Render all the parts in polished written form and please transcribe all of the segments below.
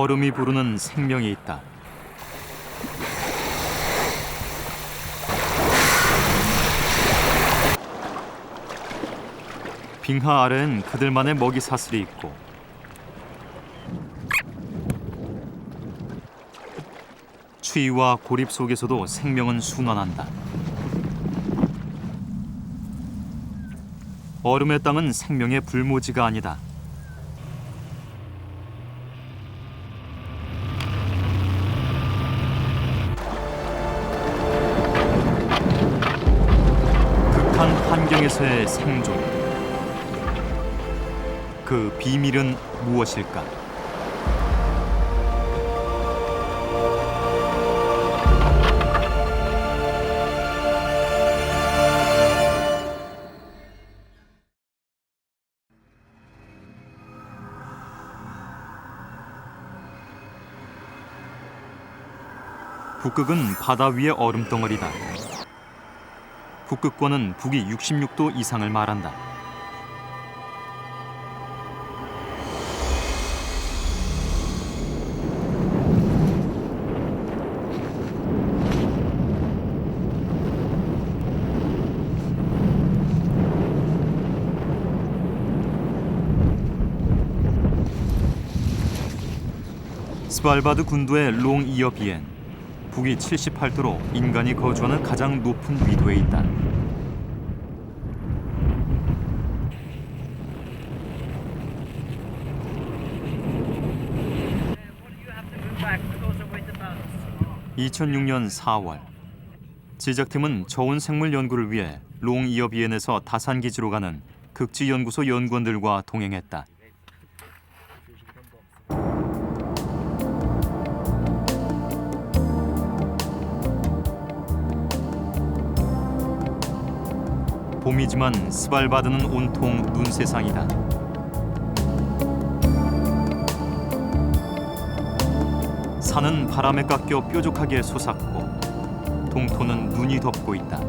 얼음이 부르는 생명이 있다. 빙하 아래엔 그들만의 먹이 사슬이 있고 추위와 고립 속에서도 생명은 순환한다. 얼음의 땅은 생명의 불모지가 아니다. 극한 환경에서의 생존. 그 비밀은 무엇일까? 북극은 바다 위의 얼음 덩어리다. 북극권은 북위 66도 이상을 말한다. 스발바드 군도의 롱이어비엔 북위 78도로 인간이 거주하는 가장 높은 위도에 있다. (2006년 4월) 제작팀은 저온 생물 연구를 위해 롱이어비엔에서 다산 기지로 가는 극지 연구소 연구원들과 동행했다. 봄이지만 스발바드는 온통 눈세상이다. 산은 바람에 깎여 뾰족하게 솟았고 동토는 눈이 덮고 있다.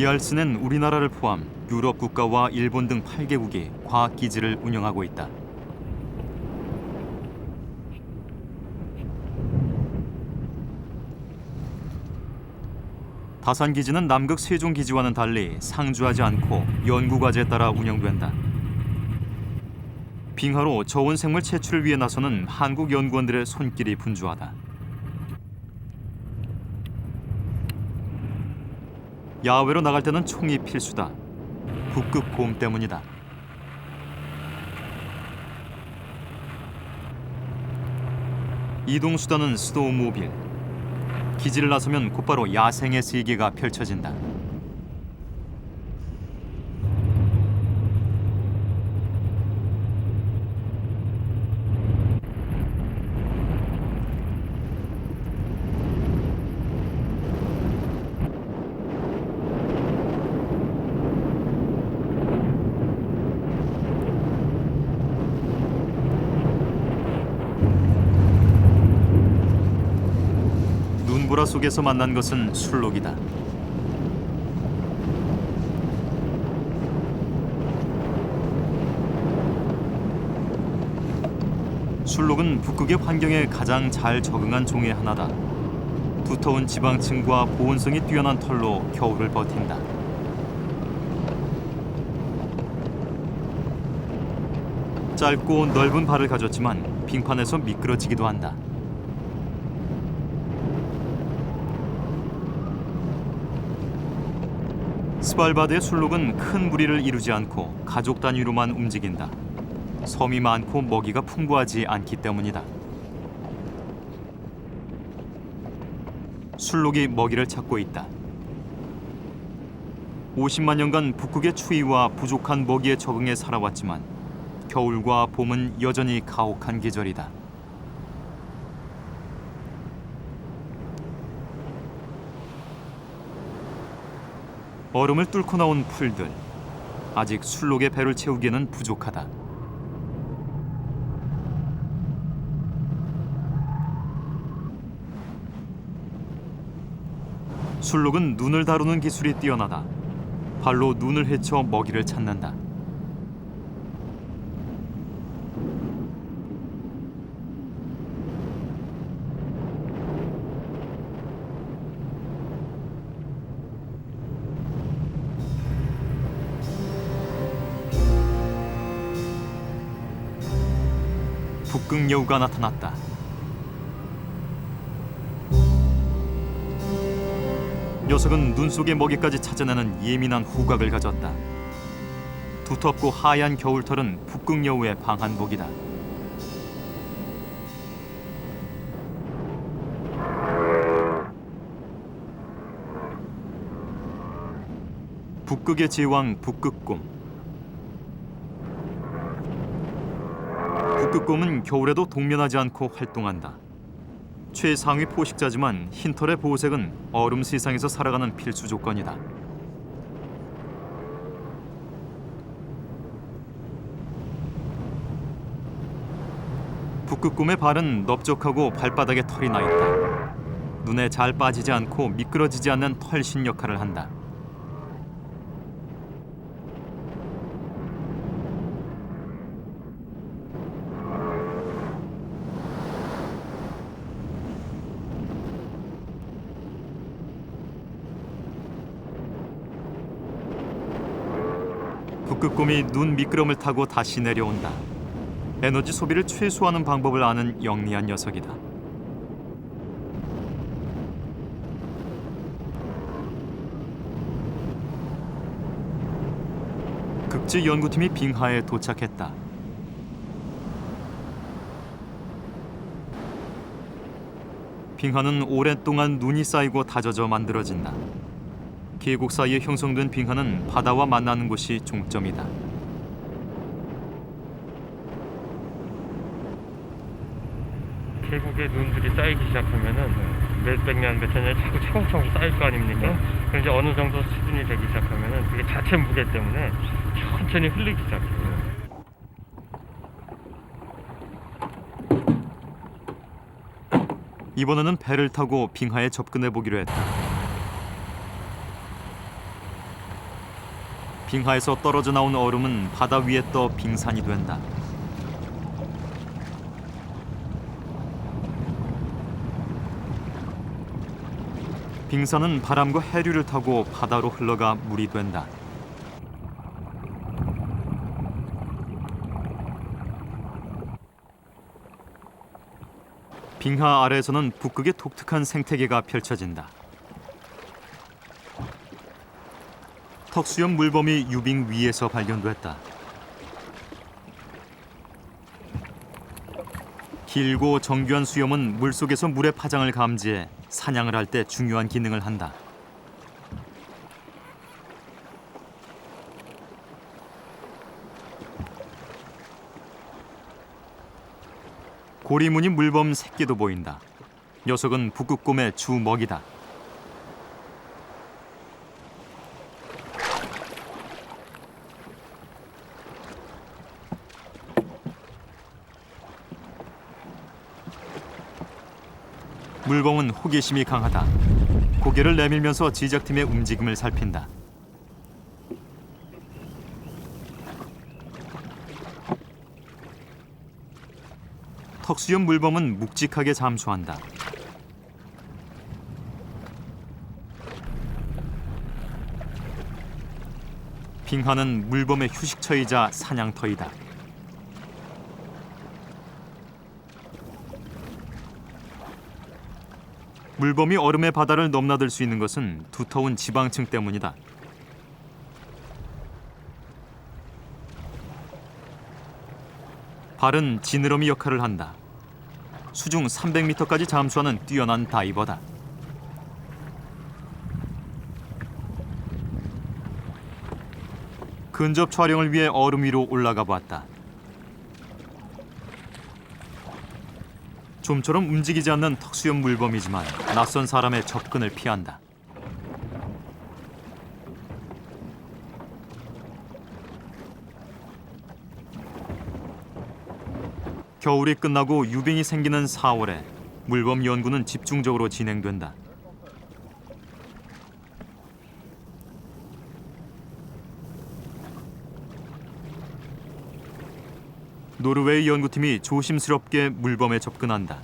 이알스는 우리나라를 포함 유럽 국가와 일본 등 8개국이 과학기지를 운영하고 있다. 다산기지는 남극 세종기지와는 달리 상주하지 않고 연구과제에 따라 운영된다. 빙하로 저온 생물 채취를 위해 나서는 한국 연구원들의 손길이 분주하다. 야외로 나갈 때는 총이 필수다. 북극 곰 때문이다. 이동 수단은 스노우모빌. 기지를 나서면 곧바로 야생의 세계가 펼쳐진다. 눈보라 속에서 만난 것은 술록이다. 술록은 북극의 환경에 가장 잘 적응한 종의 하나다. 두터운 지방층과 보온성이 뛰어난 털로 겨울을 버틴다. 짧고 넓은 발을 가졌지만 빙판에서 미끄러지기도 한다. 스발바드의 술록은 큰 무리를 이루지 않고 가족 단위로만 움직인다. 섬이 많고 먹이가 풍부하지 않기 때문이다. 술록이 먹이를 찾고 있다. 50만 년간 북극의 추위와 부족한 먹이에 적응해 살아왔지만 겨울과 봄은 여전히 가혹한 계절이다. 얼음을 뚫고 나온 풀들. 아직 술록의 배를 채우기에는 부족하다. 술록은 눈을 다루는 기술이 뛰어나다. 발로 눈을 헤쳐 먹이를 찾는다. 북극여우가 나타났다. 녀석은 눈 속의 먹이까지 찾아내는 예민한 후각을 가졌다. 두텁고 하얀 겨울털은 북극여우의 방한복이다. 북극의 제왕 북극곰. 북극곰은 겨울에도 동면하지 않고 활동한다. 최상위 포식자지만 흰털의 보호색은 얼음 세상에서 살아가는 필수 조건이다. 북극곰의 발은 넓적하고 발바닥에 털이 나 있다. 눈에 잘 빠지지 않고 미끄러지지 않는 털신 역할을 한다. 북극곰이 눈 미끄럼을 타고 다시 내려온다. 에너지 소비를 최소화하는 방법을 아는 영리한 녀석이다. 극지 연구팀이 빙하에 도착했다. 빙하는 오랫동안 눈이 쌓이고 다져져 만들어진다. 계곡 사이에 형성된 빙하는 바다와 만나는 곳이 종점이다. 계곡에 눈들이 쌓이기 시작하면은 몇백 년, 몇천 년이 자꾸 차곡차곡 쌓일 거 아닙니까? 그럼 이제 어느 정도 수준이 되기 시작하면은 그게 자체 무게 때문에 천천히 흘리기 시작해요. 이번에는 배를 타고 빙하에 접근해 보기로 했다. 빙하에서 떨어져 나온 얼음은 바다 위에 떠 빙산이 된다. 빙산은 바람과 해류를 타고 바다로 흘러가 물이 된다. 빙하 아래에서는 북극의 독특한 생태계가 펼쳐진다. 턱수염 물범이 유빙 위에서 발견됐다. 길고 정교한 수염은 물속에서 물의 파장을 감지해 사냥을 할 때 중요한 기능을 한다. 고리무늬 물범 새끼도 보인다. 녀석은 북극곰의 주 먹이다. 물범은 호기심이 강하다. 고개를 내밀면서 제작팀의 움직임을 살핀다. 턱수염 물범은 묵직하게 잠수한다. 빙하는 물범의 휴식처이자 사냥터이다. 물범이 얼음의 바다를 넘나들 수 있는 것은 두터운 지방층 때문이다. 발은 지느러미 역할을 한다. 수중 300m까지 잠수하는 뛰어난 다이버다. 근접 촬영을 위해 얼음 위로 올라가 봤다. 좀처럼 움직이지 않는 턱수염 물범이지만 낯선 사람의 접근을 피한다. 겨울이 끝나고 유빙이 생기는 4월에 물범 연구는 집중적으로 진행된다. 노르웨이 연구팀이 조심스럽게 물범에 접근한다.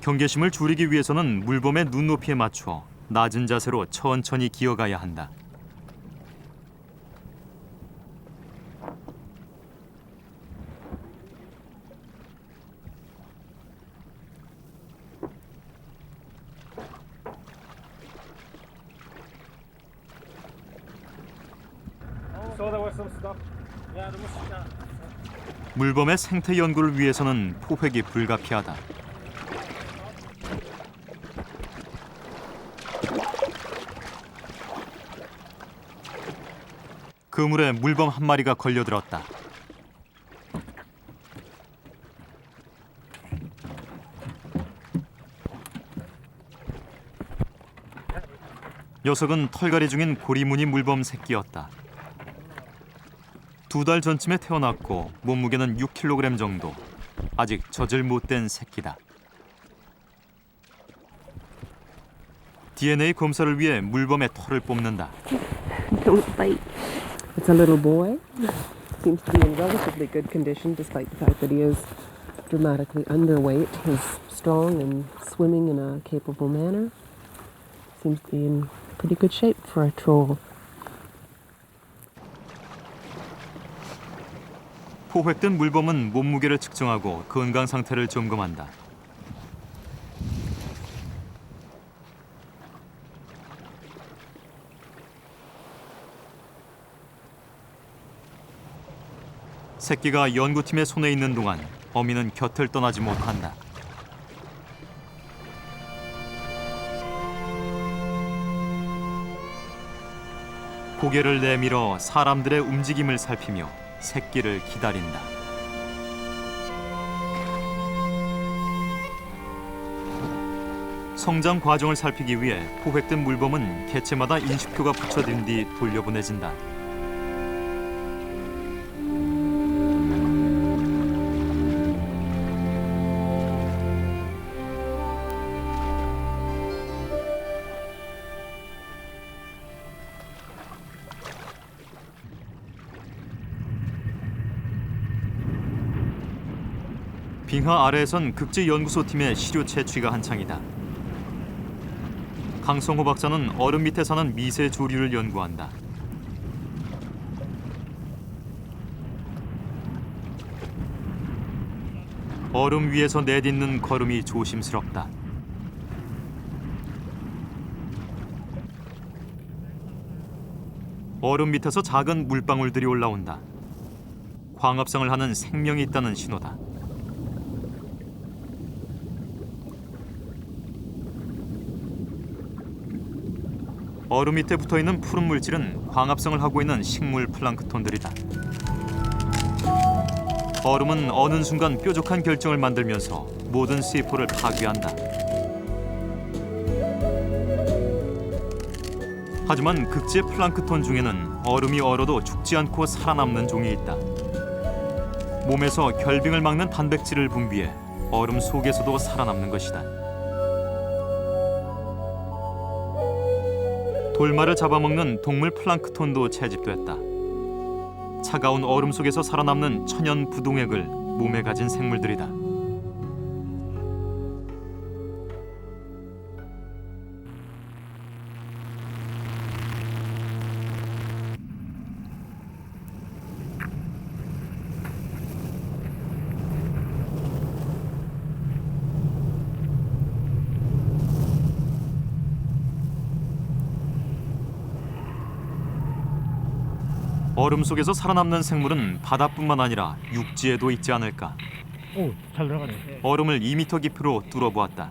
경계심을 줄이기 위해서는 물범의 눈높이에 맞춰 낮은 자세로 천천히 기어가야 한다. 물범의 생태 연구를 위해서는 포획이 불가피하다. 그물에 물범 한 마리가 걸려들었다. 녀석은 털갈이 중인 고리무늬 물범 새끼였다. 2달 전쯤에 태어났고 몸무게는 6kg 정도. 아직 젖을 못 댄 새끼다. DNA 검사를 위해 물범의 털을 뽑는다. Don't bite. It's a little boy. Seems to be in relatively good condition despite the fact that he is dramatically underweight. He's strong and swimming in a capable manner. Seems to be in pretty good shape for a troll. 포획된 물범은 몸무게를 측정하고 건강 상태를 점검한다. 새끼가 연구팀의 손에 있는 동안 어미는 곁을 떠나지 못한다. 고개를 내밀어 사람들의 움직임을 살피며 새끼를 기다린다. 성장 과정을 살피기 위해 포획된 물범은 개체마다 인식표가 붙여진 뒤 돌려보내진다. 빙하 아래에선 극지연구소팀의 시료 채취가 한창이다. 강성호 박사는 얼음 밑에 사는 미세 조류를 연구한다. 얼음 위에서 내딛는 걸음이 조심스럽다. 얼음 밑에서 작은 물방울들이 올라온다. 광합성을 하는 생명이 있다는 신호다. 얼음 밑에 붙어있는 푸른 물질은 광합성을 하고 있는 식물 플랑크톤들이다. 얼음은 어느 순간 뾰족한 결정을 만들면서 모든 세포를 파괴한다. 하지만 극지의 플랑크톤 중에는 얼음이 얼어도 죽지 않고 살아남는 종이 있다. 몸에서 결빙을 막는 단백질을 분비해 얼음 속에서도 살아남는 것이다. 돌말을 잡아먹는 동물 플랑크톤도 채집됐다. 차가운 얼음 속에서 살아남는 천연 부동액을 몸에 가진 생물들이다. 얼음 속에서 살아남는 생물은 바다뿐만 아니라 육지에도 있지 않을까. 오, 잘 들어가네. 얼음을 2m 깊이로 뚫어보았다.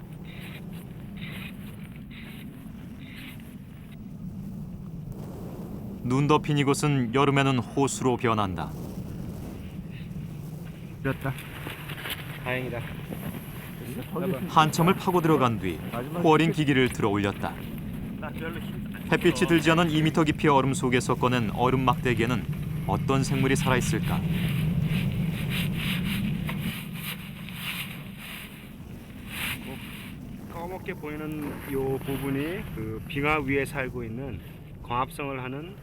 눈 덮인 이곳은 여름에는 호수로 변한다. 됐다. 다행이다. 한참을 파고 들어간 뒤 코어링 기기를 들어 올렸다. 햇빛이 들지 않은 2m 깊이의 얼음 속에서 꺼낸 얼음 막대기에는 어떤 생물이 살아있을까? 까맣게 보이는 이 부분이 그 빙하 위에 살고 있는 광합성을 하는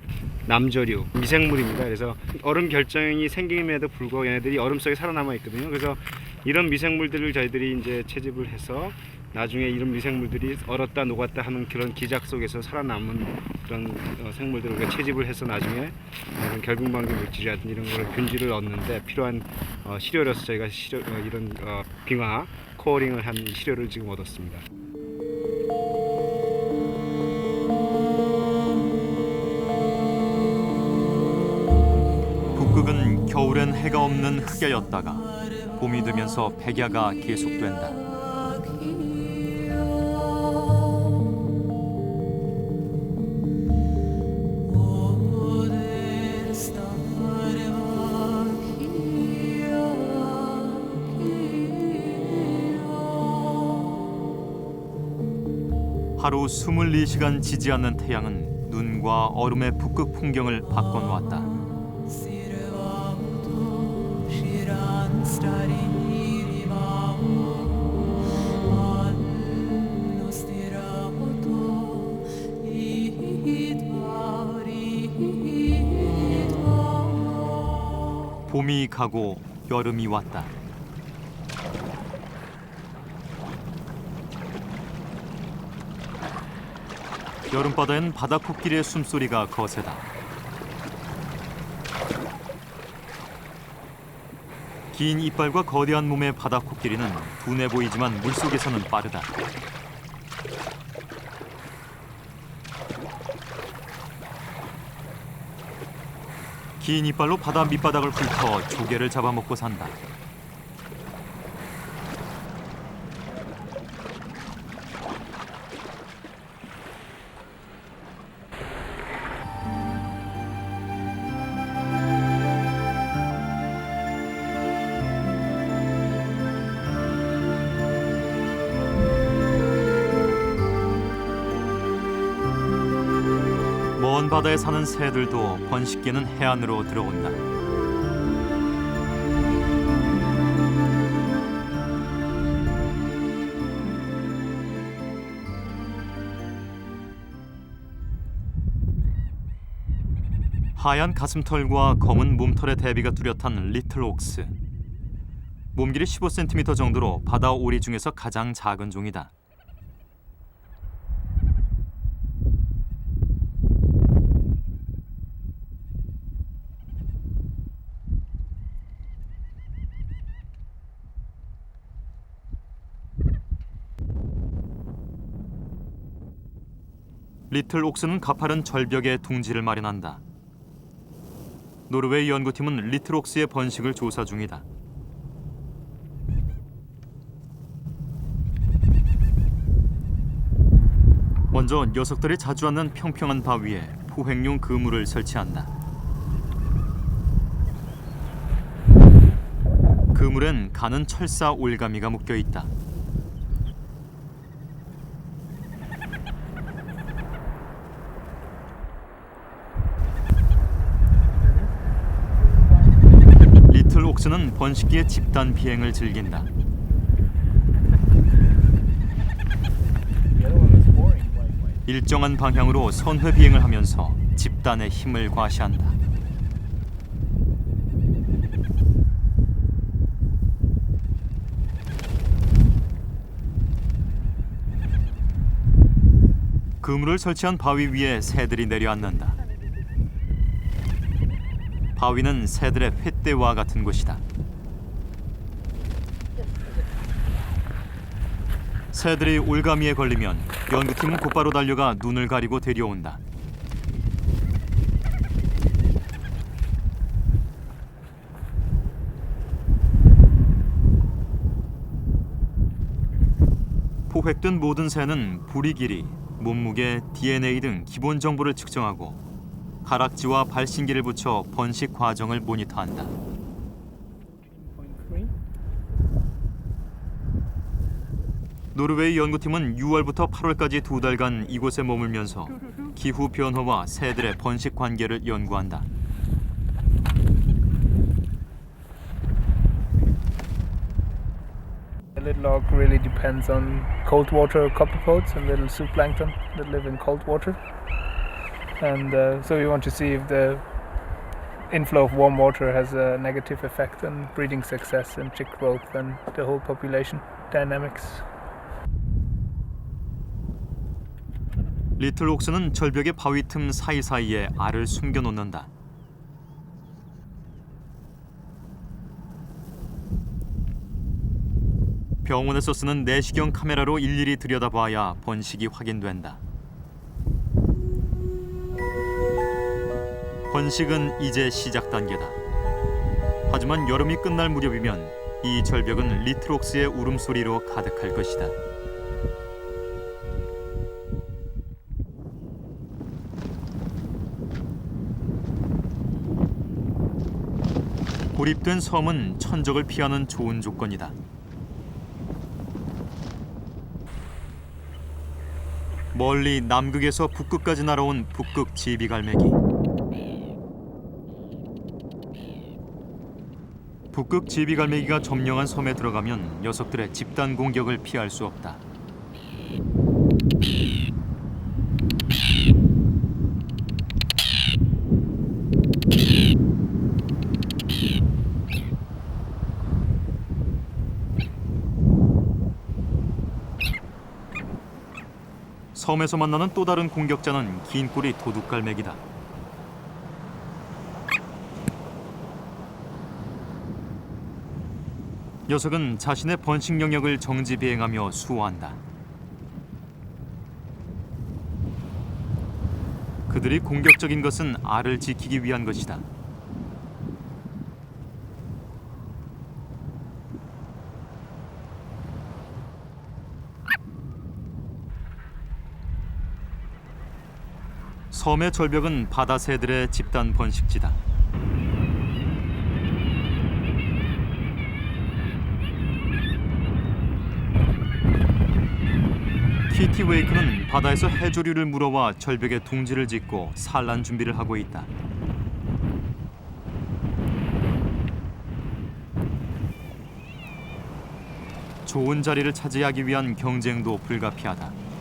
남조류 미생물입니다. 그래서 얼음 결정이 생김에도 불구하고 얘네들이 얼음 속에 살아남아 있거든요. 그래서 이런 미생물들을 저희들이 이제 채집을 해서 나중에 이런 미생물들이 얼었다 녹았다 하는 그런 기작 속에서 살아남은 그런 생물들을 우리가 채집을 해서 나중에 이런 결빙방지 물질이라든지 이런 걸 균질을 얻는데 필요한 시료로서 저희가 이런 빙하 코어링을 한 시료를 지금 얻었습니다. 북극은 겨울엔 해가 없는 흑야였다가 봄이 되면서 백야가 계속된다. 하루 24시간 지지 않는 태양은 눈과 얼음의 북극 풍경을 바꿔놓았다. 봄이 가고 여름이 왔다. 여름바다엔 바다코끼리의 숨소리가 거세다. 긴 이빨과 거대한 몸의 바다코끼리는 둔해 보이지만 물속에서는 빠르다. 긴 이빨로 바다 밑바닥을 훑어 조개를 잡아먹고 산다. 먼 바다에 사는 새들도 번식기에는 해안으로 들어온다. 하얀 가슴털과 검은 몸털의 대비가 뚜렷한 리틀 옥스. 몸길이 15cm 정도로 바다 오리 중에서 가장 작은 종이다. 리틀 옥스는 가파른 절벽에 둥지를 마련한다. 노르웨이 연구팀은 리틀 옥스의 번식을 조사 중이다. 먼저 녀석들이 자주 앉는 평평한 바위에 포획용 그물을 설치한다. 그물엔 가는 철사 올가미가 묶여 있다. 리틀 옥스는 번식기의 집단 비행을 즐긴다. 일정한 방향으로 선회 비행을 하면서 집단의 힘을 과시한다. 그물을 설치한 바위 위에 새들이 내려앉는다. 바위는 새들의 횃대와 같은 곳이다. 새들이 올가미에 걸리면 연구팀은 곧바로 달려가 눈을 가리고 데려온다. 포획된 모든 새는 부리 길이, 몸무게, DNA 등 기본 정보를 측정하고 가락지와 발신기를 붙여 번식 과정을 모니터한다. 노르웨이 연구팀은 6월부터 8월까지 2달간 이곳에 머물면서 기후 변화와 새들의 번식 관계를 연구한다. Little auk really depends on cold water copepods and little zooplankton that live in cold water. And so we want to see if the inflow of warm water has a negative effect on breeding success and chick growth and the whole population dynamics. 리틀 옥스는 절벽의 바위 틈 사이사이에 알을 숨겨놓는다. 병원에서 쓰는 내시경 카메라로 일일이 들여다봐야 번식이 확인된다. 번식은 이제 시작 단계다. 하지만 여름이 끝날 무렵이면 이 절벽은 리틀 옥스의 울음소리로 가득할 것이다. 고립된 섬은 천적을 피하는 좋은 조건이다. 멀리 남극에서 북극까지 날아온 북극 제비갈매기. 북극 제비갈매기가 점령한 섬에 들어가면 녀석들의 집단 공격을 피할 수 없다. 섬에서 만나는 또 다른 공격자는 긴 꼬리 도둑갈매기다. 녀석은 자신의 번식 영역을 정지 비행하며 수호한다. 그들이 공격적인 것은 알을 지키기 위한 것이다. 섬의 절벽은 바다 새들의 집단 번식지다. 키티웨이크는 바다에서 해조류를 물어와 절벽에 둥지를 짓고 산란 준비를 하고 있다. 좋은 자리를 차지하기 위한 경쟁도 불가피하다.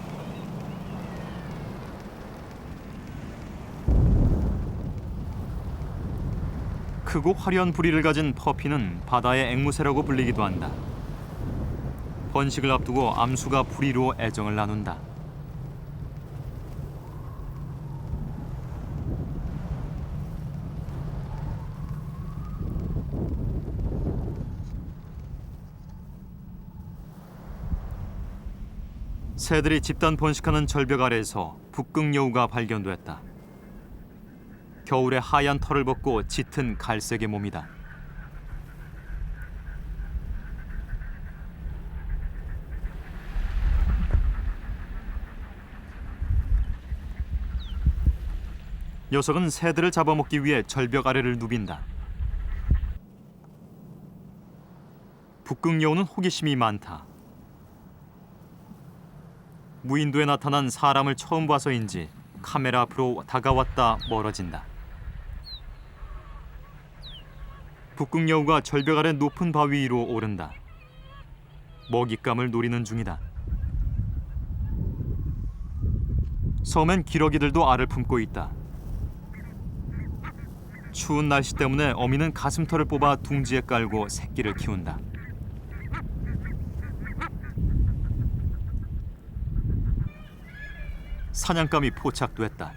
크고 화려한 부리를 가진 퍼피는 바다의 앵무새라고 불리기도 한다. 번식을 앞두고 암수가 부리로 애정을 나눈다. 새들이 집단 번식하는 절벽 아래에서 북극여우가 발견됐다. 겨울에 하얀 털을 벗고 짙은 갈색의 몸이다. 녀석은 새들을 잡아먹기 위해 절벽 아래를 누빈다. 북극여우는 호기심이 많다. 무인도에 나타난 사람을 처음 봐서인지 카메라 앞으로 다가왔다 멀어진다. 북극여우가 절벽 아래 높은 바위 위로 오른다. 먹잇감을 노리는 중이다. 섬엔 기러기들도 알을 품고 있다. 추운 날씨 때문에 어미는 가슴털을 뽑아 둥지에 깔고 새끼를 키운다. 사냥감이 포착됐다.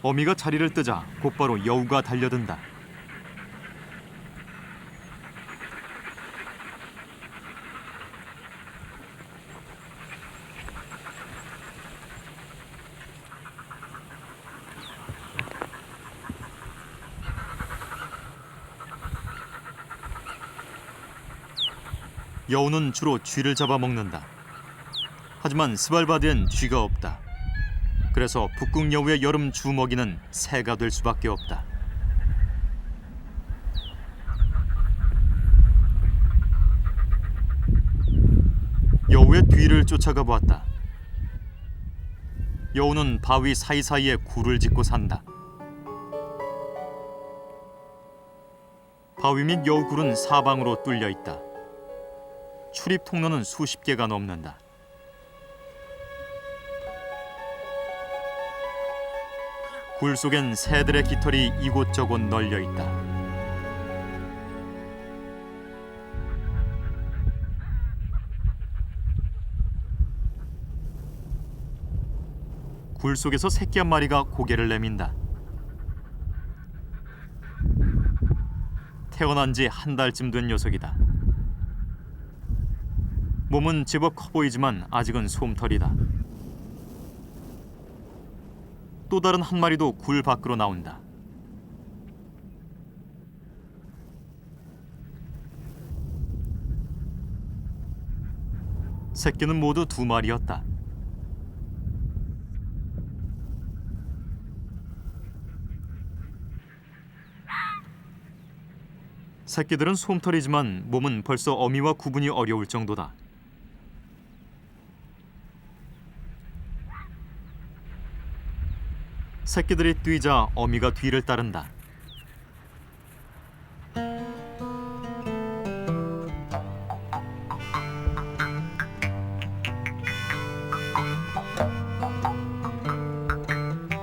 어미가 자리를 뜨자 곧바로 여우가 달려든다. 여우는 주로 쥐를 잡아먹는다. 하지만 스발바드엔 쥐가 없다. 그래서 북극여우의 여름 주먹이는 새가 될 수밖에 없다. 여우의 뒤를 쫓아가 보았다. 여우는 바위 사이사이에 굴을 짓고 산다. 바위 및 여우굴은 사방으로 뚫려 있다. 출입 통로는 수십 개가 넘는다. 굴 속엔 새들의 깃털이 이곳저곳 널려 있다. 굴 속에서 새끼 한 마리가 고개를 내민다. 태어난 지 한 달쯤 된 녀석이다. 몸은 제법 커 보이지만 아직은 솜털이다. 또 다른 한 마리도 굴 밖으로 나온다. 새끼는 모두 2마리였다. 새끼들은 솜털이지만 몸은 벌써 어미와 구분이 어려울 정도다. 새끼들이 뛰자 어미가 뒤를 따른다.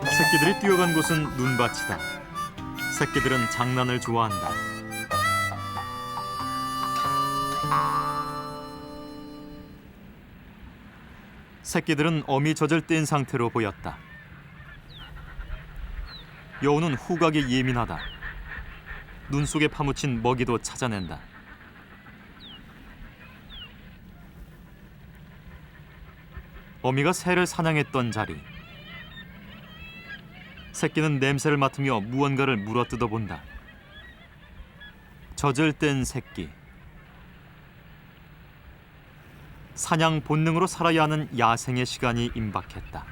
새끼들이 뛰어간 곳은 눈밭이다. 새끼들은 장난을 좋아한다. 새끼들은 어미 젖을 뗀 상태로 보였다. 여우는 후각에 예민하다. 눈 속에 파묻힌 먹이도 찾아낸다. 어미가 새를 사냥했던 자리. 새끼는 냄새를 맡으며 무언가를 물어뜯어 본다. 젖을 뗀 새끼. 사냥 본능으로 살아야 하는 야생의 시간이 임박했다.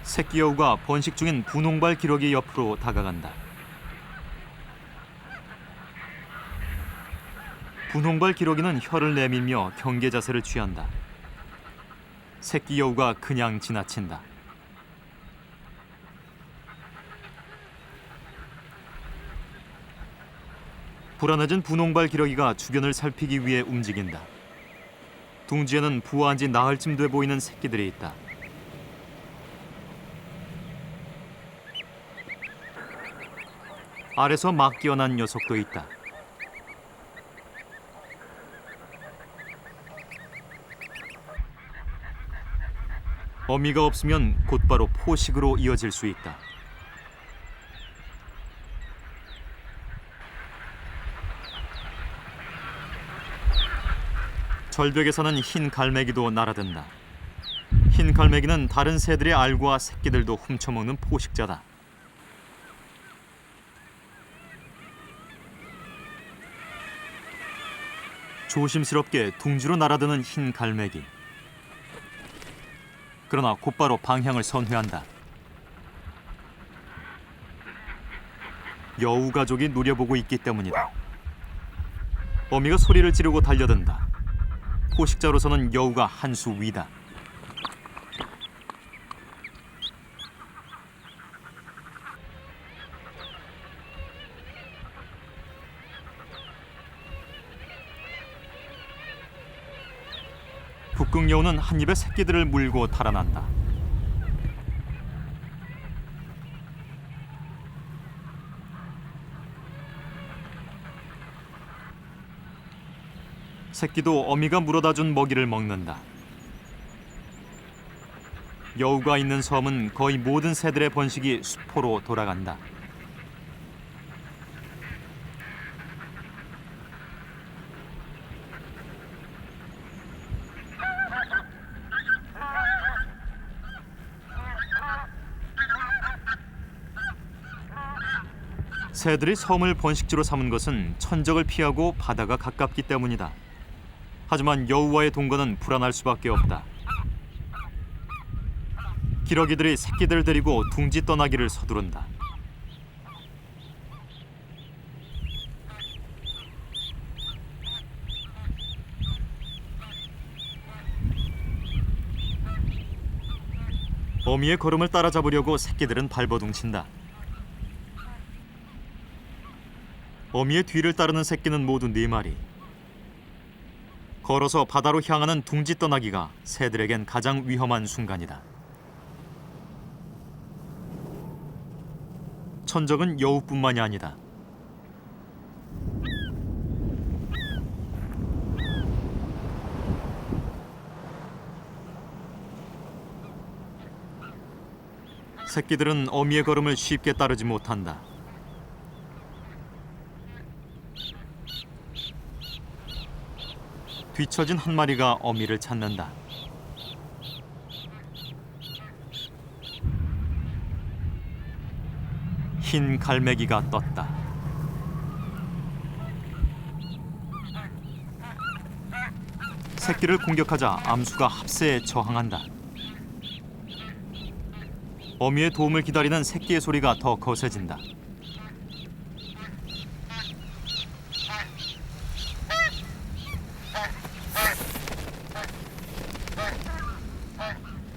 새끼 여우가 번식 중인 분홍발 기러기 옆으로 다가간다. 분홍발 기러기는 혀를 내밀며 경계 자세를 취한다. 새끼 여우가 그냥 지나친다. 불안해진 분홍발 기러기가 주변을 살피기 위해 움직인다. 둥지에는 부화한 지 나흘쯤 돼 보이는 새끼들이 있다. 알에서 막 깨어난 녀석도 있다. 어미가 없으면 곧바로 포식으로 이어질 수 있다. 절벽에 사는 흰 갈매기도 날아든다. 흰 갈매기는 다른 새들의 알과 새끼들도 훔쳐먹는 포식자다. 조심스럽게 둥지로 날아드는 흰 갈매기. 그러나 곧바로 방향을 선회한다. 여우 가족이 노려보고 있기 때문이다. 어미가 소리를 지르고 달려든다. 포식자로서는 여우가 한 수 위다. 북극 여우는 한 입에 새끼들을 물고 달아난다. 새끼도 어미가 물어다 준 먹이를 먹는다. 여우가 있는 섬은 거의 모든 새들의 번식이 수포로 돌아간다. 새들이 섬을 번식지로 삼은 것은 천적을 피하고 바다가 가깝기 때문이다. 하지만 여우와의 동거는 불안할 수밖에 없다. 기러기들이 새끼들 데리고 둥지 떠나기를 서두른다. 어미의 걸음을 따라잡으려고 새끼들은 발버둥친다. 어미의 뒤를 따르는 새끼는 모두 4마리. 걸어서 바다로 향하는 둥지 떠나기가 새들에겐 가장 위험한 순간이다. 천적은 여우뿐만이 아니다. 새끼들은 어미의 걸음을 쉽게 따르지 못한다. 뒤처진 한 마리가 어미를 찾는다. 흰 갈매기가 떴다. 새끼를 공격하자 암수가 합세에 저항한다. 어미의 도움을 기다리는 새끼의 소리가 더 거세진다.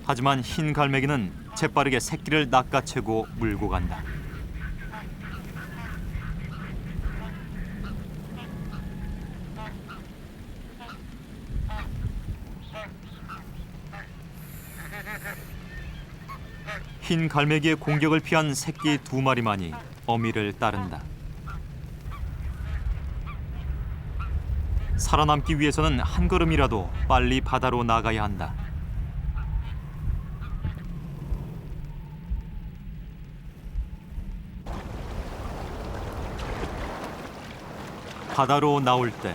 하지만 흰 갈매기는 재빠르게 새끼를 낚아채고 물고 간다. 흰 갈매기의 공격을 피한 새끼 2마리만이 어미를 따른다. 살아남기 위해서는 한 걸음이라도 빨리 바다로 나가야 한다. 바다로 나올 때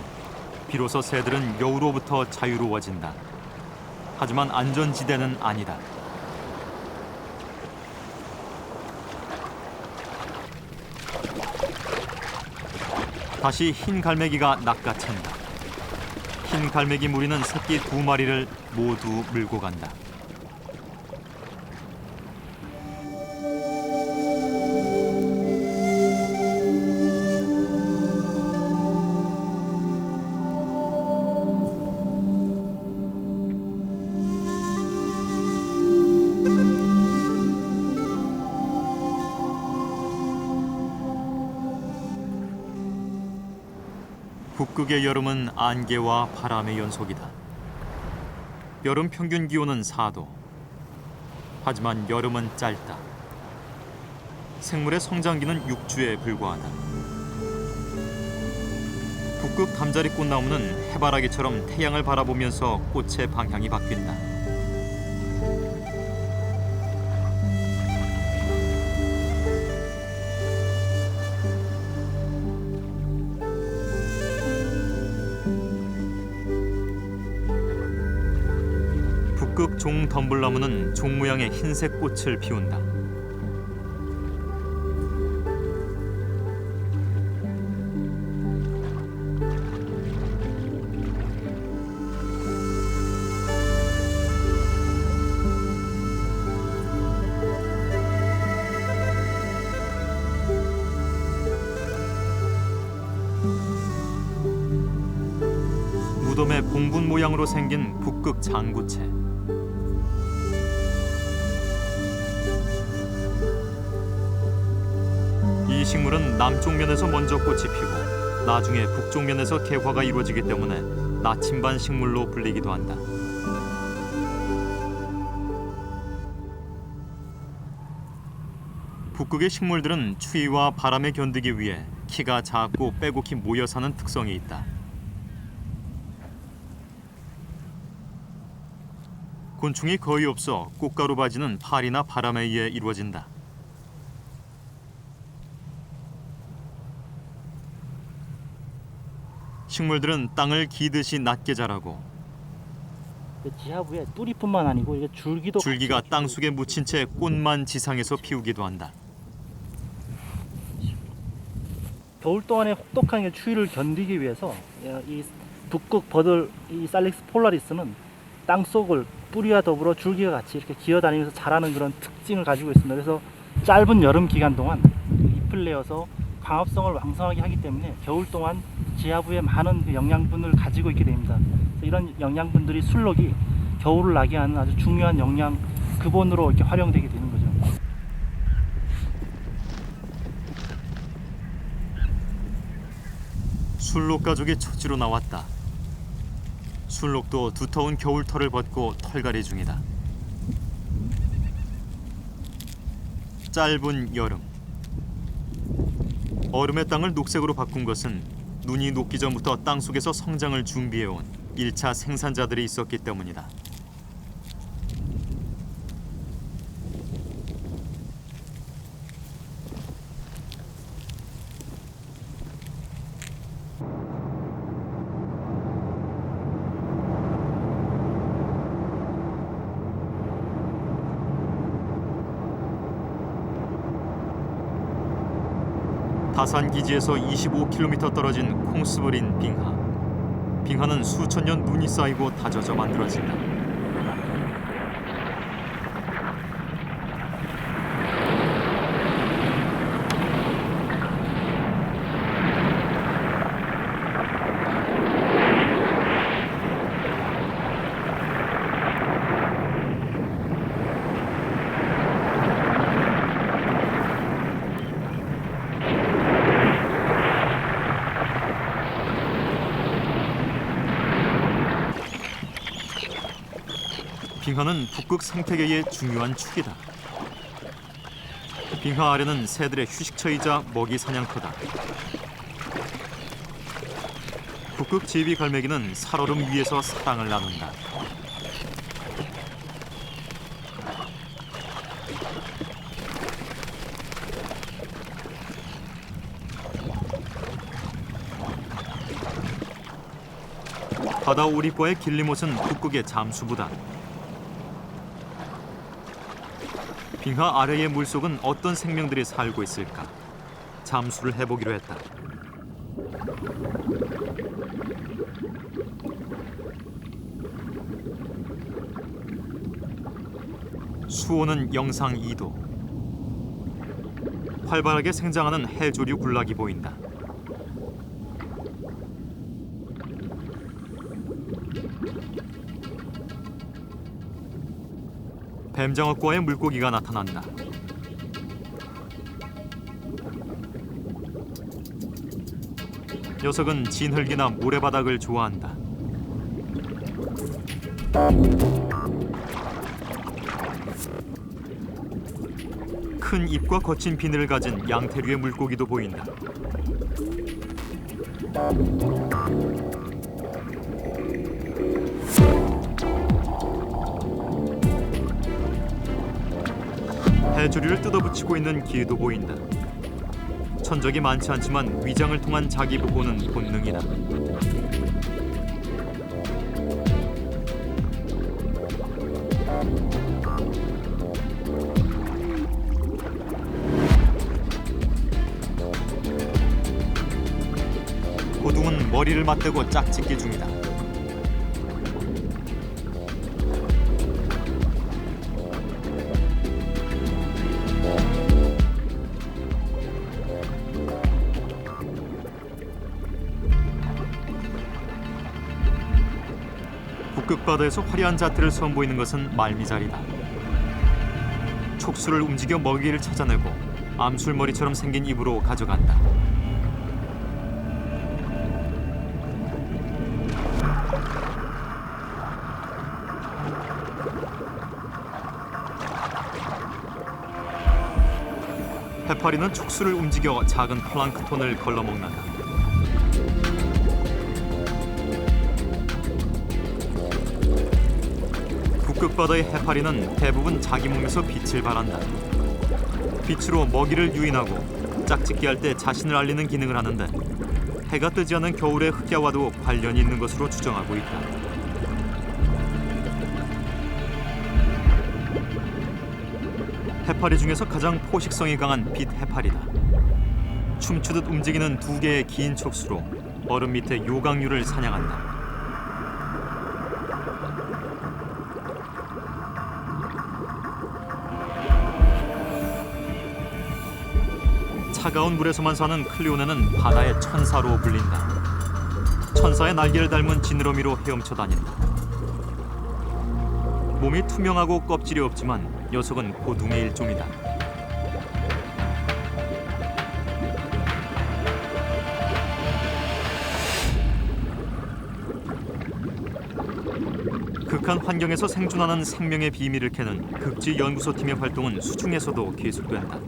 비로소 새들은 여우로부터 자유로워진다. 하지만 안전지대는 아니다. 다시 흰 갈매기가 낚아챈다. 흰 갈매기 무리는 새끼 2마리를 모두 물고 간다. 북극의 여름은 안개와 바람의 연속이다. 여름 평균 기온은 4도. 하지만 여름은 짧다. 생물의 성장기는 6주에 불과하다. 북극 잠자리 꽃나무는 해바라기처럼 태양을 바라보면서 꽃의 방향이 바뀐다. 북극 종 덤불나무는 종 모양의 흰색 꽃을 피운다. 무덤의 봉분 모양으로 생긴 북극 장구채. 이 식물은 남쪽 면에서 먼저 꽃이 피고 나중에 북쪽 면에서 개화가 이루어지기 때문에 나침반 식물로 불리기도 한다. 북극의 식물들은 추위와 바람에 견디기 위해 키가 작고 빼곡히 모여 사는 특성이 있다. 곤충이 거의 없어 꽃가루 바지는 파리나 바람에 의해 이루어진다. 식물들은 땅을 기듯이 낮게 자라고 지하부에 뿌리뿐만 아니고 이게 줄기가 땅 속에 묻힌 채 꽃만 지상에서 피우기도 한다. 겨울 동안에 혹독한 추위를 견디기 위해서 이 북극 버들 이 살릭스 폴라리스는 땅 속을 뿌리와 더불어 줄기와 같이 이렇게 기어다니면서 자라는 그런 특징을 가지고 있습니다. 그래서 짧은 여름 기간 동안 잎을 내어서 광합성을 왕성하게 하기 때문에 겨울 동안 지하부에 많은 그 영양분을 가지고 있게 됩니다. 그래서 이런 영양분들이 술록이 겨울을 나게 하는 아주 중요한 영양 근본으로 이렇게 활용되게 되는 거죠. 술록 가족이 초지로 나왔다. 술록도 두터운 겨울털을 벗고 털갈이 중이다. 짧은 여름. 얼음의 땅을 녹색으로 바꾼 것은 눈이 녹기 전부터 땅속에서 성장을 준비해온 1차 생산자들이 있었기 때문이다. 다산 기지에서 25km 떨어진 콩스브린 빙하. 빙하는 수천 년 눈이 쌓이고 다져져 만들어진다. 빙하는 북극 생태계의 중요한 축이다. 빙하 아래는 새들의 휴식처이자 먹이 사냥터다. 북극 제비갈매기는 살얼음 위에서 사랑을 나눈다. 바다 오리과의 길리못은 북극의 잠수부다. 빙하 아래의 물속은 어떤 생명들이 살고 있을까? 잠수를 해보기로 했다. 수온은 영상 2도. 활발하게 생장하는 해조류 군락이 보인다. 뱀장어과의 물고기가 나타난다. 녀석은 진흙이나 모래바닥을 좋아한다. 큰 입과 거친 비늘을 가진 양태류의 물고기도 보인다. 해조류를 뜯어붙이고 있는 개도 보인다. 천적이 많지 않지만 위장을 통한 자기 보호는 본능이다. 고둥은 머리를 맞대고 짝짓기 중이다. 북극바다에서 화려한 자태를 선보이는 것은 말미잘이다. 촉수를 움직여 먹이를 찾아내고 암술머리처럼 생긴 입으로 가져간다. 해파리는 촉수를 움직여 작은 플랑크톤을 걸러먹는다. 북극바다의 해파리는 대부분 자기 몸에서 빛을 발한다. 빛으로 먹이를 유인하고 짝짓기 할 때 자신을 알리는 기능을 하는데 해가 뜨지 않은 겨울의 흑야와도 관련이 있는 것으로 추정하고 있다. 해파리 중에서 가장 포식성이 강한 빛 해파리다. 춤추듯 움직이는 두 개의 긴 촉수로 얼음 밑에 요강류를 사냥한다. 차가운 물에서만 사는 클리오네는 바다의 천사로 불린다. 천사의 날개를 닮은 지느러미로 헤엄쳐 다닌다. 몸이 투명하고 껍질이 없지만 녀석은 고둥의 일종이다. 극한 환경에서 생존하는 생명의 비밀을 캐는 극지 연구소팀의 활동은 수중에서도 계속된다.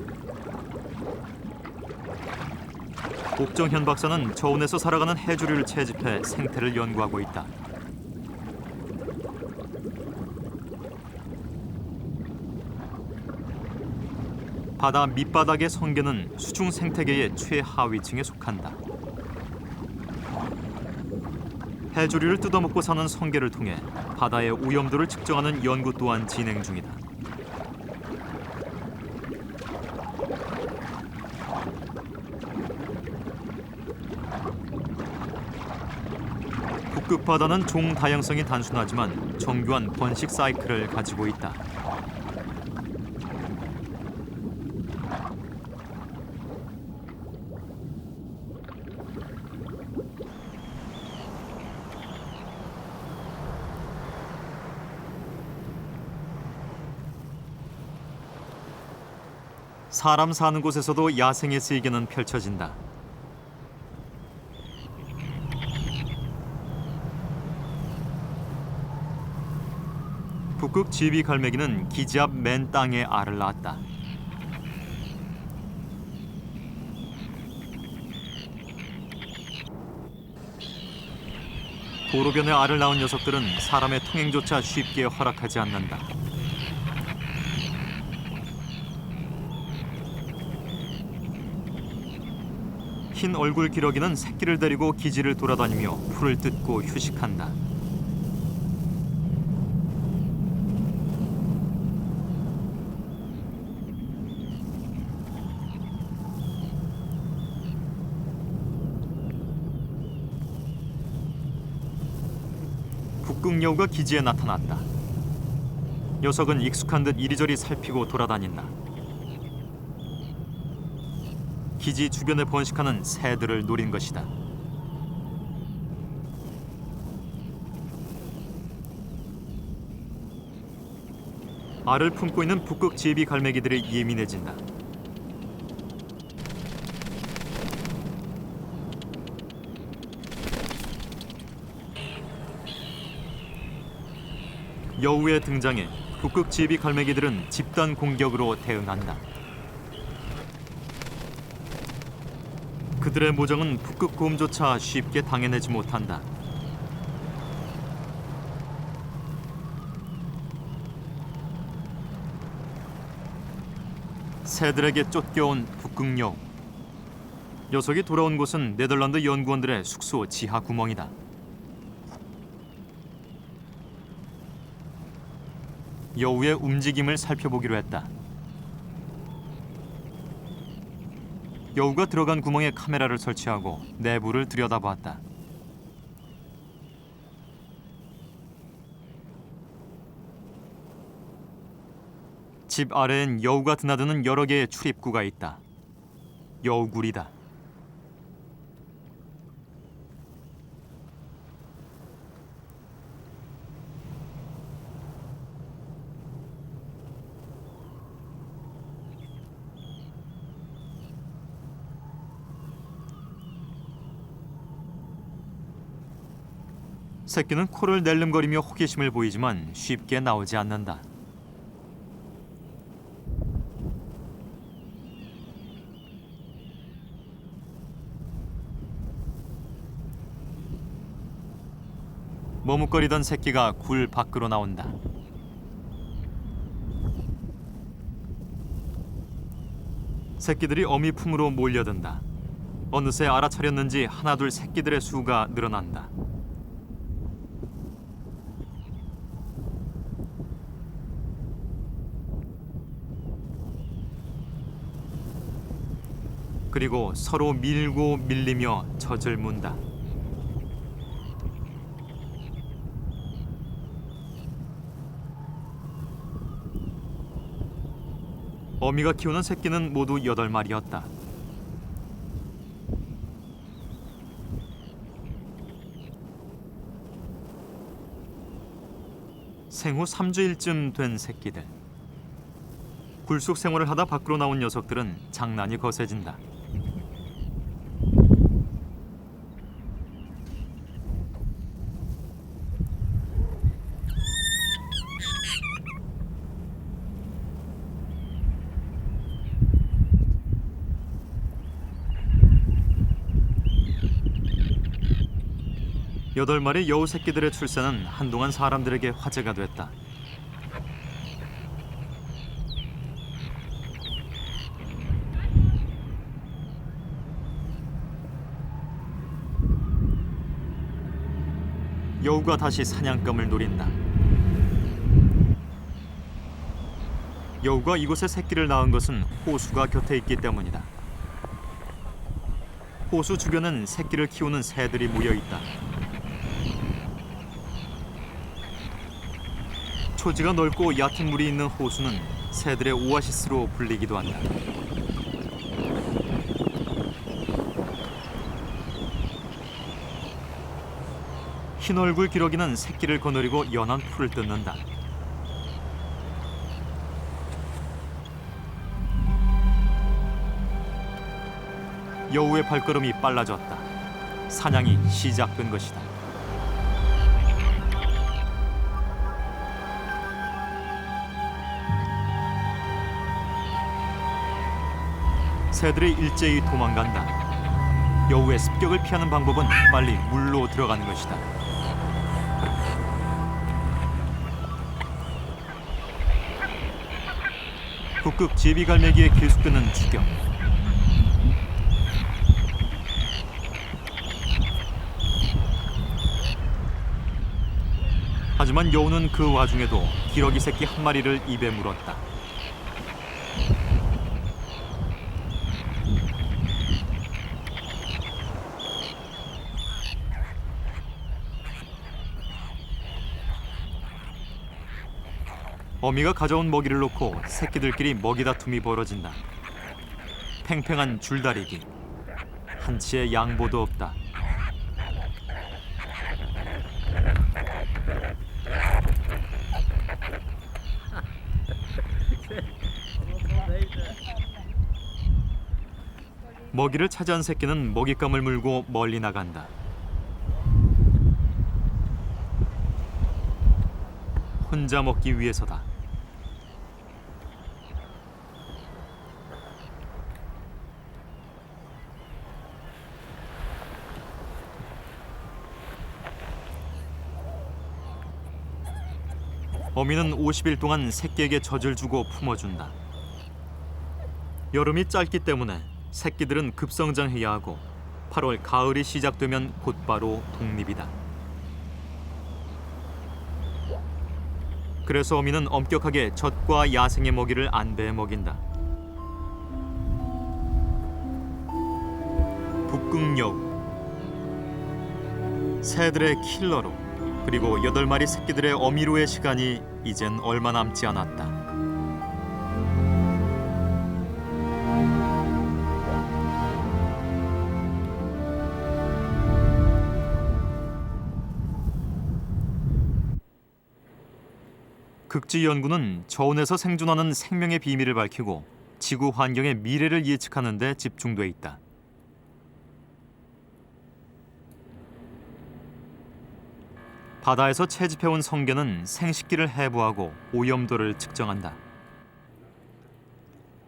옥정현 박사는 저온에서 살아가는 해조류를 채집해 생태를 연구하고 있다. 바다 밑바닥의 성게는 수중 생태계의 최하위층에 속한다. 해조류를 뜯어먹고 사는 성게를 통해 바다의 오염도를 측정하는 연구 또한 진행 중이다. 북극 바다는 종 다양성이 단순하지만 정교한 번식 사이클을 가지고 있다. 사람 사는 곳에서도 야생의 세계는 펼쳐진다. 북극 지휘 갈매기는 기지 앞 맨 땅에 알을 낳았다. 도로변에 알을 낳은 녀석들은 사람의 통행조차 쉽게 허락하지 않는다. 흰 얼굴 기러기는 새끼를 데리고 기지를 돌아다니며 풀을 뜯고 휴식한다. 북극여우가 기지에 나타났다. 녀석은 익숙한 듯 이리저리 살피고 돌아다닌다. 기지 주변에 번식하는 새들을 노린 것이다. 알을 품고 있는 북극 제비 갈매기들이 예민해진다. 여우의 등장에 북극 제비 갈매기들은 집단 공격으로 대응한다. 그들의 모정은 북극 곰조차 쉽게 당해내지 못한다. 새들에게 쫓겨온 북극여우. 녀석이 돌아온 곳은 네덜란드 연구원들의 숙소 지하 구멍이다. 여우의 움직임을 살펴보기로 했다. 여우가 들어간 구멍에 카메라를 설치하고 내부를 들여다보았다. 집 아래엔 여우가 드나드는 여러 개의 출입구가 있다. 여우굴이다. 새끼는 코를 낼름거리며 호기심을 보이지만 쉽게 나오지 않는다. 머뭇거리던 새끼가 굴 밖으로 나온다. 새끼들이 어미 품으로 몰려든다. 어느새 알아차렸는지 하나둘 새끼들의 수가 늘어난다. 그리고 서로 밀고 밀리며 젖을 문다. 어미가 키우는 새끼는 모두 8마리였다. 생후 3주일쯤 된 새끼들. 굴속 생활을 하다 밖으로 나온 녀석들은 장난이 거세진다. 여덟 마리 여우 새끼들의 출세는 한동안 사람들에게 화제가 됐다. 여우가 다시 사냥감을 노린다. 여우가 이곳에 새끼를 낳은 것은 호수가 곁에 있기 때문이다. 호수 주변은 새끼를 키우는 새들이 모여 있다. 초지가 넓고 얕은 물이 있는 호수는 새들의 오아시스로 불리기도 한다. 흰 얼굴 기러기는 새끼를 거느리고 연한 풀을 뜯는다. 여우의 발걸음이 빨라졌다. 사냥이 시작된 것이다. 새들이 일제히 도망간다. 여우의 습격을 피하는 방법은 빨리 물로 들어가는 것이다. 북극 제비갈매기의 계속되는 추격. 하지만 여우는 그 와중에도 기러기 새끼 한 마리를 입에 물었다. 어미가 가져온 먹이를 놓고 새끼들끼리 먹이 다툼이 벌어진다. 팽팽한 줄다리기. 한치의 양보도 없다. 먹이를 차지한 새끼는 먹잇감을 물고 멀리 나간다. 혼자 먹기 위해서다. 어미는 50일 동안 새끼에게 젖을 주고 품어준다. 여름이 짧기 때문에 새끼들은 급성장해야 하고 8월 가을이 시작되면 곧바로 독립이다. 그래서 어미는 엄격하게 젖과 야생의 먹이를 안배해 먹인다. 북극여우, 새들의 킬러로, 그리고 8마리 새끼들의 어미로의 시간이 이젠 얼마 남지 않았다. 극지 연구는 저온에서 생존하는 생명의 비밀을 밝히고 지구 환경의 미래를 예측하는 데 집중돼 있다. 바다에서 채집해온 성게는 생식기를 해부하고 오염도를 측정한다.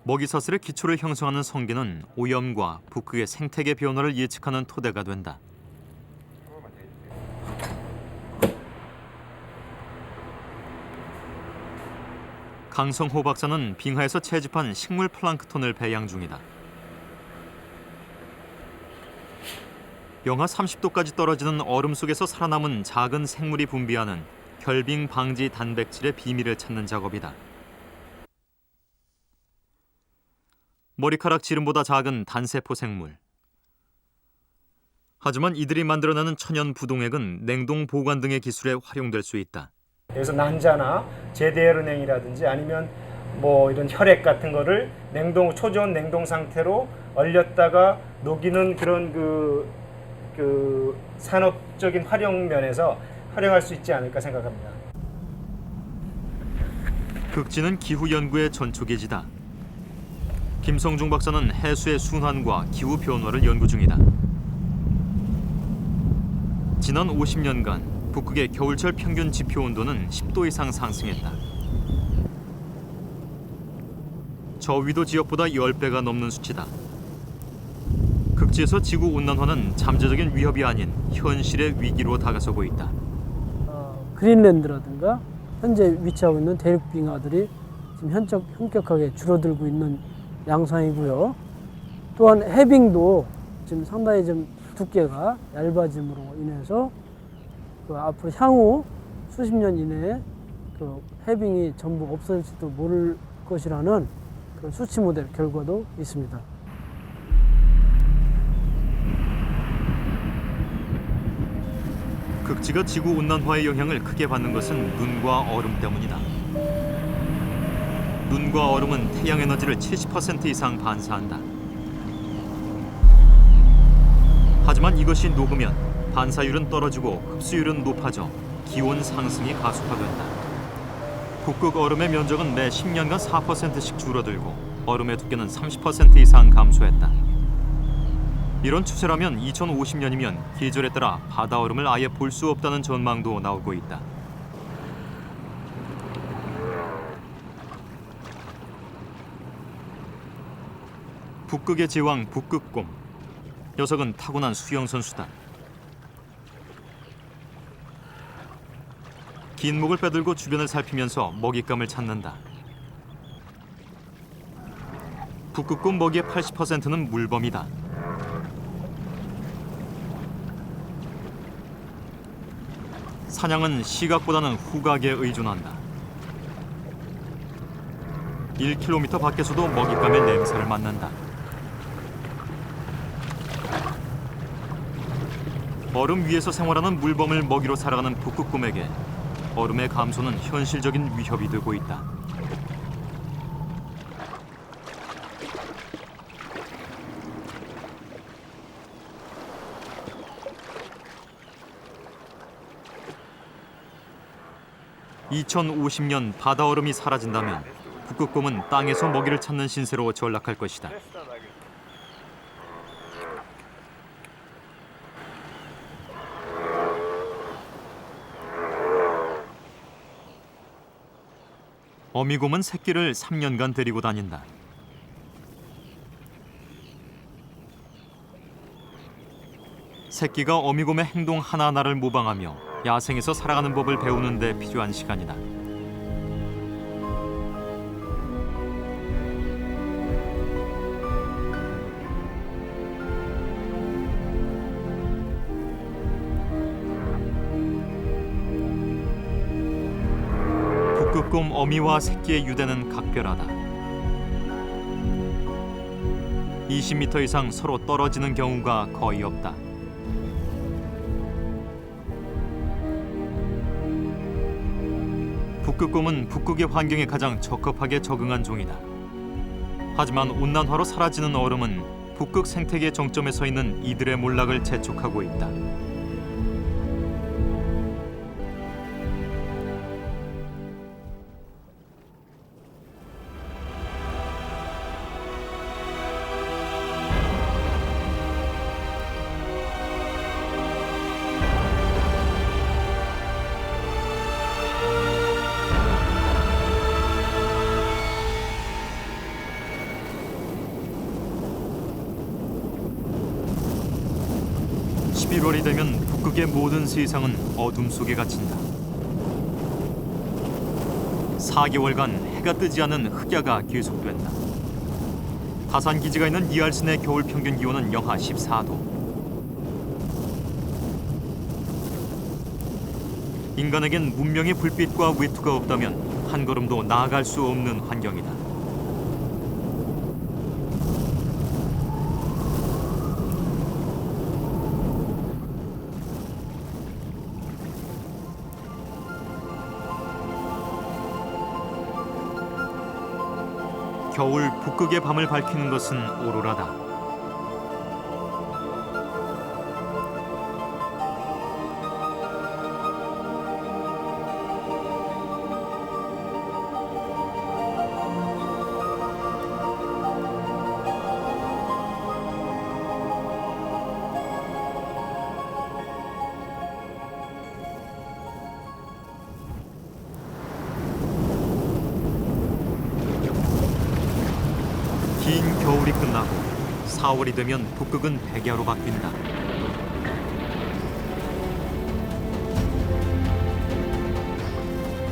먹이사슬의 기초를 형성하는 성게는 오염과 북극의 생태계 변화를 예측하는 토대가 된다. 강성호 박사는 빙하에서 채집한 식물 플랑크톤을 배양 중이다. 영하 30도까지 떨어지는 얼음 속에서 살아남은 작은 생물이 분비하는 결빙 방지 단백질의 비밀을 찾는 작업이다. 머리카락 지름보다 작은 단세포 생물. 하지만 이들이 만들어내는 천연 부동액은 냉동 보관 등의 기술에 활용될 수 있다. 그래서 난자나 제대혈은행이라든지 아니면 뭐 이런 혈액 같은 거를 초저온 냉동 상태로 얼렸다가 녹이는 그런 그 산업적인 활용 면에서 활용할 수 있지 않을까 생각합니다. 극지는 기후 연구의 전초기지다. 김성중 박사는 해수의 순환과 기후 변화를 연구 중이다. 지난 50년간 북극의 겨울철 평균 지표 온도는 10도 이상 상승했다. 저위도 지역보다 10배가 넘는 수치다. 극지에서 지구 온난화는 잠재적인 위협이 아닌 현실의 위기로 다가서고 있다. 그린랜드라든가 현재 위치하고 있는 대륙 빙하들이 지금 현격하게 줄어들고 있는 양상이고요. 또한 해빙도 지금 상당히 좀 두께가 얇아짐으로 인해서 앞으로 향후 수십 년 이내에 해빙이 전부 없어질지도 모를 것이라는 그런 수치 모델 결과도 있습니다. 극지가 지구 온난화의 영향을 크게 받는 것은 눈과 얼음 때문이다. 눈과 얼음은 태양 에너지를 70% 이상 반사한다. 하지만 이것이 녹으면 반사율은 떨어지고 흡수율은 높아져 기온 상승이 가속화된다. 북극 얼음의 면적은 매 10년간 4%씩 줄어들고 얼음의 두께는 30% 이상 감소했다. 이런 추세라면 2050년이면 계절에 따라 바다 얼음을 아예 볼 수 없다는 전망도 나오고 있다. 북극의 제왕 북극곰. 녀석은 타고난 수영 선수다. 긴 목을 빼들고 주변을 살피면서 먹잇감을 찾는다. 북극곰 먹이의 80%는 물범이다. 사냥은 시각보다는 후각에 의존한다. 1km 밖에서도 먹잇감의 냄새를 맡는다. 얼음 위에서 생활하는 물범을 먹이로 살아가는 북극곰에게 얼음의 감소는 현실적인 위협이 되고 있다. (2050년) 바다 얼음이 사라진다면 북극곰은 땅에서 먹이를 찾는 신세로 전락할 것이다. 어미곰은 새끼를 3년간 데리고 다닌다. 새끼가 어미곰의 행동 하나하나를 모방하며 야생에서 살아가는 법을 배우는 데 필요한 시간이다. 북극곰 어미와 새끼의 유대는 각별하다. 20m 이상 서로 떨어지는 경우가 거의 없다. 북극곰은 북극의 환경에 가장 적합하게 적응한 종이다. 하지만 온난화로 사라지는 얼음은 북극 생태계 정점에 서 있는 이들의 몰락을 재촉하고 있다. (11월이) 되면 북극의 모든 세상은 어둠 속에 갇힌다. 4개월간 해가 뜨지 않은 흑야가 계속된다. 하산 기지가 있는 니알슨의 겨울 평균 기온은 영하 14도. 인간에겐 문명의 불빛과 외투가 없다면 한 걸음도 나아갈 수 없는 환경이다. 겨울 북극의 밤을 밝히는 것은 오로라다. 긴 겨울이 끝나고 4월이 되면 북극은 백야로 바뀐다.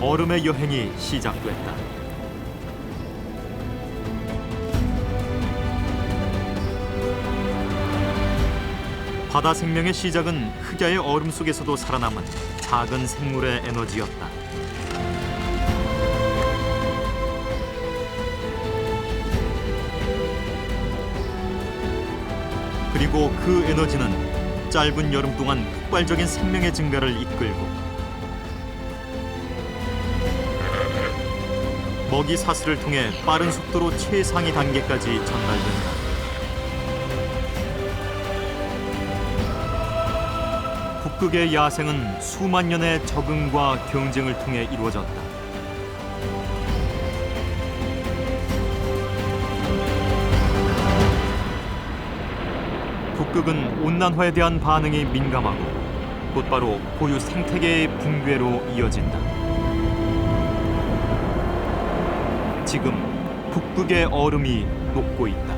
얼음의 여행이 시작됐다. 바다 생명의 시작은 흑야의 얼음 속에서도 살아남은 작은 생물의 에너지였다. 그리고 그 에너지는 짧은 여름 동안 폭발적인 생명의 증가를 이끌고 먹이 사슬을 통해 빠른 속도로 최상위 단계까지 전달된다. 북극의 야생은 수만 년의 적응과 경쟁을 통해 이루어졌다. 북극은 온난화에 대한 반응이 민감하고 곧바로 고유 생태계의 붕괴로 이어진다. 지금 북극의 얼음이 녹고 있다.